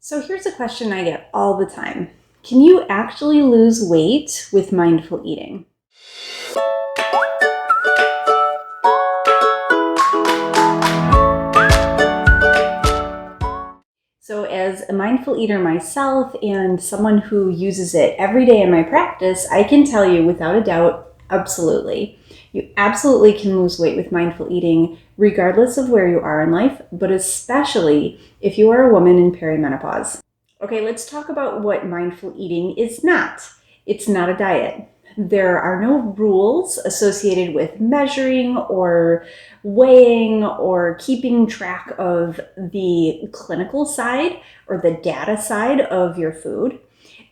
So here's a question I get all the time. Can you actually lose weight with mindful eating? So as a mindful eater myself and someone who uses it every day in my practice, I can tell you without a doubt, absolutely. You absolutely can lose weight with mindful eating regardless of where you are in life, but especially if you are a woman in perimenopause. Okay, let's talk about what mindful eating is not. It's not a diet. There are no rules associated with measuring or weighing or keeping track of the clinical side or the data side of your food.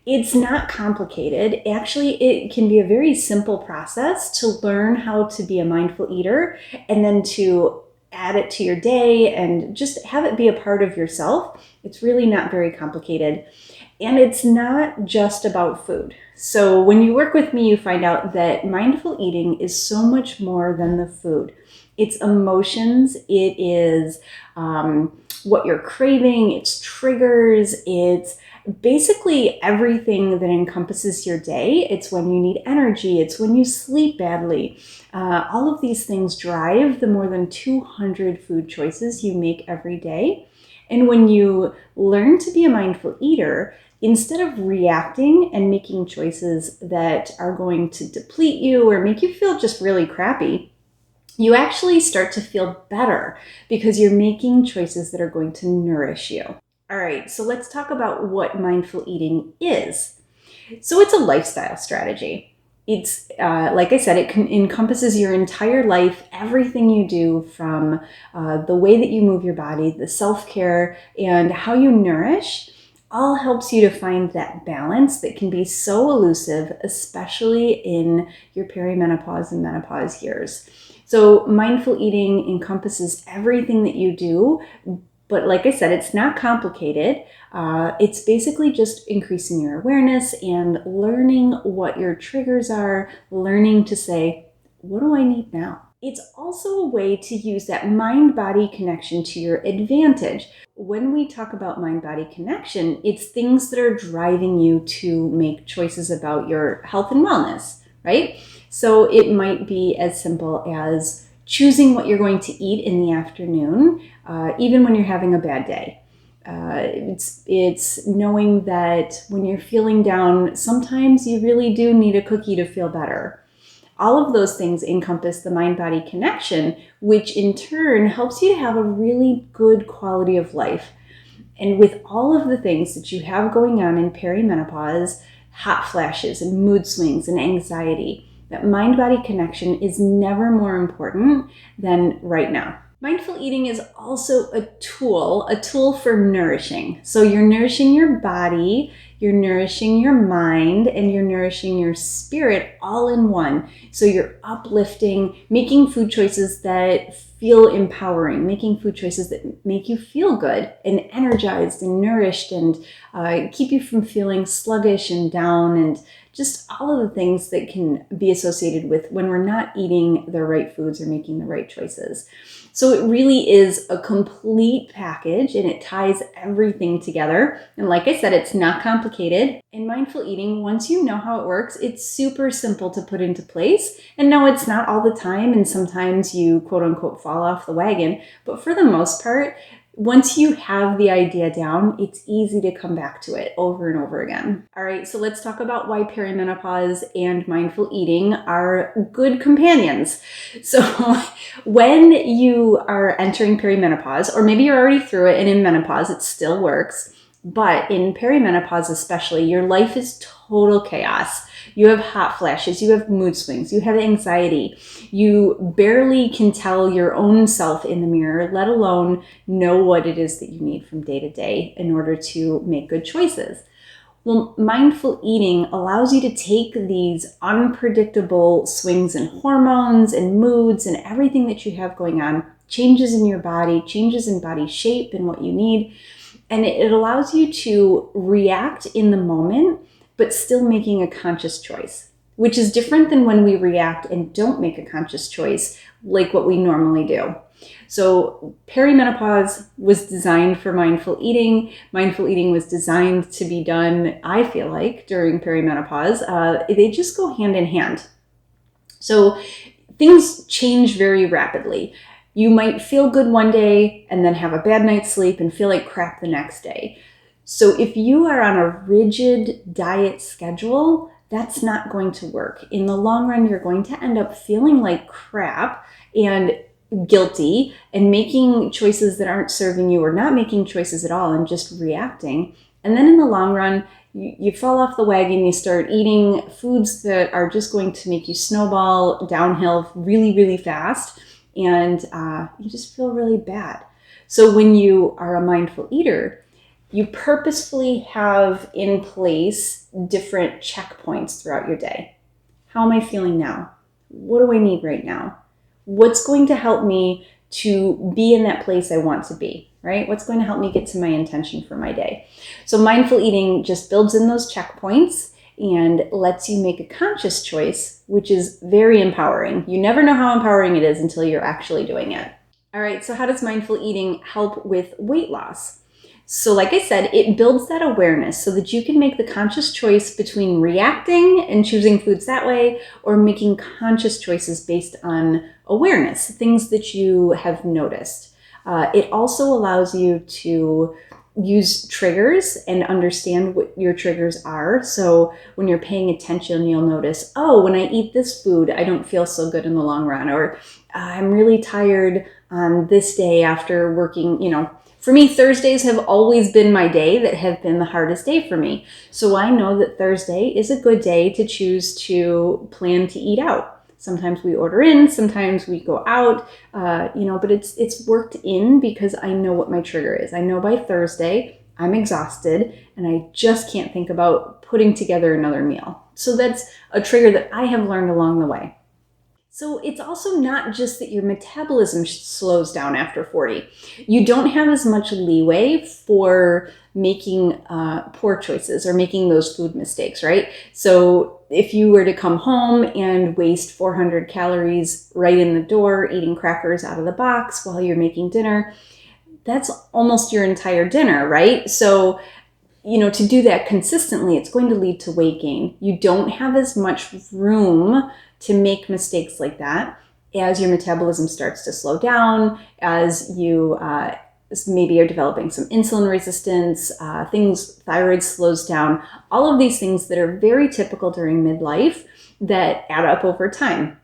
It's not complicated. Actually, it can be a very simple process to learn how to be a mindful eater and then to add it to your day and just have it be a part of yourself. It's really not very complicated. And it's not just about food. So when you work with me, you find out that mindful eating is so much more than the food. It's emotions, it is what you're craving, it's triggers, it's basically everything that encompasses your day. It's when you need energy, it's when you sleep badly. All of these things drive the more than 200 food choices you make every day. And when you learn to be a mindful eater, instead of reacting and making choices that are going to deplete you or make you feel just really crappy, you actually start to feel better because you're making choices that are going to nourish you. All right, so let's talk about what mindful eating is. So it's a lifestyle strategy. It's, like I said, it encompasses your entire life, everything you do from the way that you move your body, the self-care, and how you nourish, all helps you to find that balance that can be so elusive, especially in your perimenopause and menopause years. So mindful eating encompasses everything that you do, but like I said, it's not complicated. It's basically just increasing your awareness and learning what your triggers are, learning to say, what do I need now? It's also a way to use that mind-body connection to your advantage. When we talk about mind-body connection, it's things that are driving you to make choices about your health and wellness, right? So it might be as simple as choosing what you're going to eat in the afternoon, even when you're having a bad day. It's knowing that when you're feeling down, sometimes you really do need a cookie to feel better. All of those things encompass the mind-body connection, which in turn helps you to have a really good quality of life. And with all of the things that you have going on in perimenopause, hot flashes and mood swings and anxiety, that mind-body connection is never more important than right now. Mindful eating is also a tool for nourishing. So you're nourishing your body, you're nourishing your mind, and you're nourishing your spirit all in one. So you're uplifting, making food choices that feel empowering, making food choices that make you feel good and energized and nourished and keep you from feeling sluggish and down and just all of the things that can be associated with when we're not eating the right foods or making the right choices. So it really is a complete package and it ties everything together. And like I said, it's not complicated. In mindful eating, once you know how it works, it's super simple to put into place. And no, it's not all the time. And sometimes you quote unquote fall off the wagon. But for the most part, once you have the idea down, it's easy to come back to it over and over again. All right, so let's talk about why perimenopause and mindful eating are good companions. So when you are entering perimenopause, or maybe you're already through it and in menopause, it still works. But in perimenopause especially, your life is total chaos. You have hot flashes, you have mood swings, you have anxiety. You barely can tell your own self in the mirror, let alone know what it is that you need from day to day in order to make good choices. Well, mindful eating allows you to take these unpredictable swings in hormones and moods and everything that you have going on, changes in your body, changes in body shape and what you need, and it allows you to react in the moment but still making a conscious choice, which is different than when we react and don't make a conscious choice like what we normally do. So perimenopause was designed for mindful eating. Mindful eating was designed to be done, I feel like, during perimenopause. They just go hand in hand. So things change very rapidly. You might feel good one day and then have a bad night's sleep and feel like crap the next day. So if you are on a rigid diet schedule, that's not going to work. In the long run, you're going to end up feeling like crap and guilty and making choices that aren't serving you, or not making choices at all and just reacting. And then in the long run, you fall off the wagon, you start eating foods that are just going to make you snowball downhill really, really fast, and you just feel really bad. So when you are a mindful eater, you purposefully have in place different checkpoints throughout your day. How am I feeling now? What do I need right now? What's going to help me to be in that place I want to be, right? What's going to help me get to my intention for my day? So mindful eating just builds in those checkpoints and lets you make a conscious choice, which is very empowering. You never know how empowering it is until you're actually doing it. All right, so how does mindful eating help with weight loss? So like I said, it builds that awareness so that you can make the conscious choice between reacting and choosing foods that way, or making conscious choices based on awareness, things that you have noticed. It also allows you to use triggers and understand what your triggers are. So when you're paying attention, you'll notice, oh, when I eat this food, I don't feel so good in the long run, or I'm really tired on this day after working, For me, Thursdays have always been my day that have been the hardest day for me. So I know that Thursday is a good day to choose to plan to eat out. Sometimes we order in, sometimes we go out, but it's worked in because I know what my trigger is. I know by Thursday I'm exhausted and I just can't think about putting together another meal. So that's a trigger that I have learned along the way. So it's also not just that your metabolism slows down after 40. You don't have as much leeway for making poor choices or making those food mistakes, right? So if you were to come home and waste 400 calories right in the door, eating crackers out of the box while you're making dinner, that's almost your entire dinner, right? So to do that consistently, it's going to lead to weight gain. You don't have as much room to make mistakes like that as your metabolism starts to slow down, as you maybe are developing some insulin resistance, thyroid slows down, all of these things that are very typical during midlife that add up over time.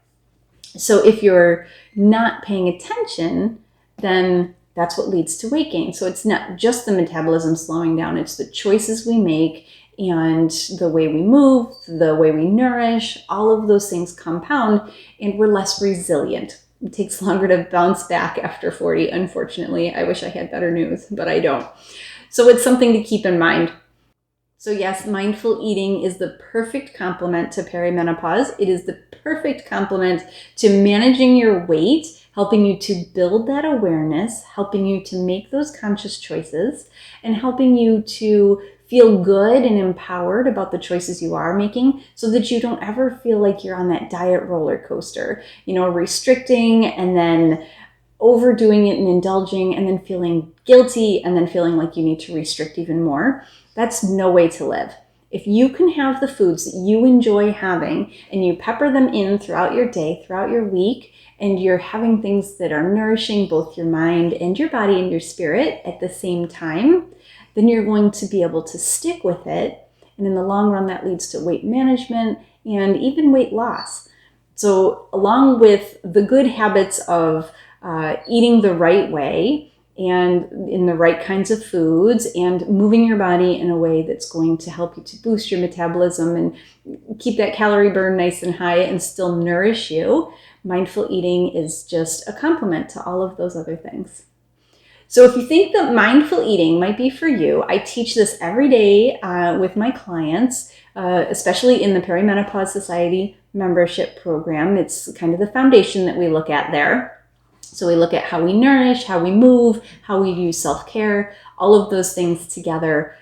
So if you're not paying attention, then that's what leads to weight gain. So it's not just the metabolism slowing down, it's the choices we make and the way we move, the way we nourish, all of those things compound and we're less resilient. It takes longer to bounce back after 40, unfortunately. I wish I had better news, but I don't. So it's something to keep in mind. So yes, mindful eating is the perfect complement to perimenopause. It is the perfect complement to managing your weight, helping you to build that awareness, helping you to make those conscious choices, and helping you to feel good and empowered about the choices you are making so that you don't ever feel like you're on that diet roller coaster, restricting and then overdoing it and indulging and then feeling guilty and then feeling like you need to restrict even more. That's no way to live. If you can have the foods that you enjoy having and you pepper them in throughout your day, throughout your week, and you're having things that are nourishing both your mind and your body and your spirit at the same time, then you're going to be able to stick with it. And in the long run, that leads to weight management and even weight loss. So along with the good habits of eating the right way and in the right kinds of foods and moving your body in a way that's going to help you to boost your metabolism and keep that calorie burn nice and high and still nourish you, mindful eating is just a complement to all of those other things. So if you think that mindful eating might be for you, I teach this every day with my clients, especially in the Perimenopause Society membership program. It's kind of the foundation that we look at there. So we look at how we nourish, how we move, how we use self-care, all of those things together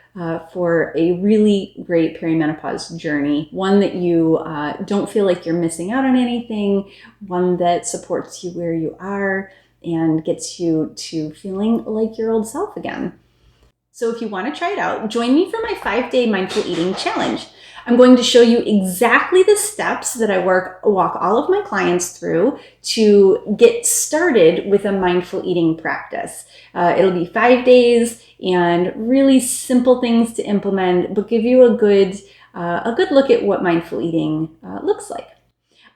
for a really great perimenopause journey. One that you don't feel like you're missing out on anything, one that supports you where you are, and gets you to feeling like your old self again. So if you want to try it out, join me for my 5-day mindful eating challenge. I'm going to show you exactly the steps that I walk all of my clients through to get started with a mindful eating practice. It'll be 5 days and really simple things to implement, but give you a good look at what mindful eating looks like.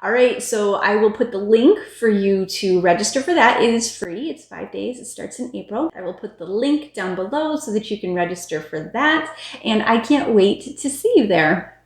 All right, so I will put the link for you to register for that. It is free. It's 5 days. It starts in April. I will put the link down below so that you can register for that. And I can't wait to see you there.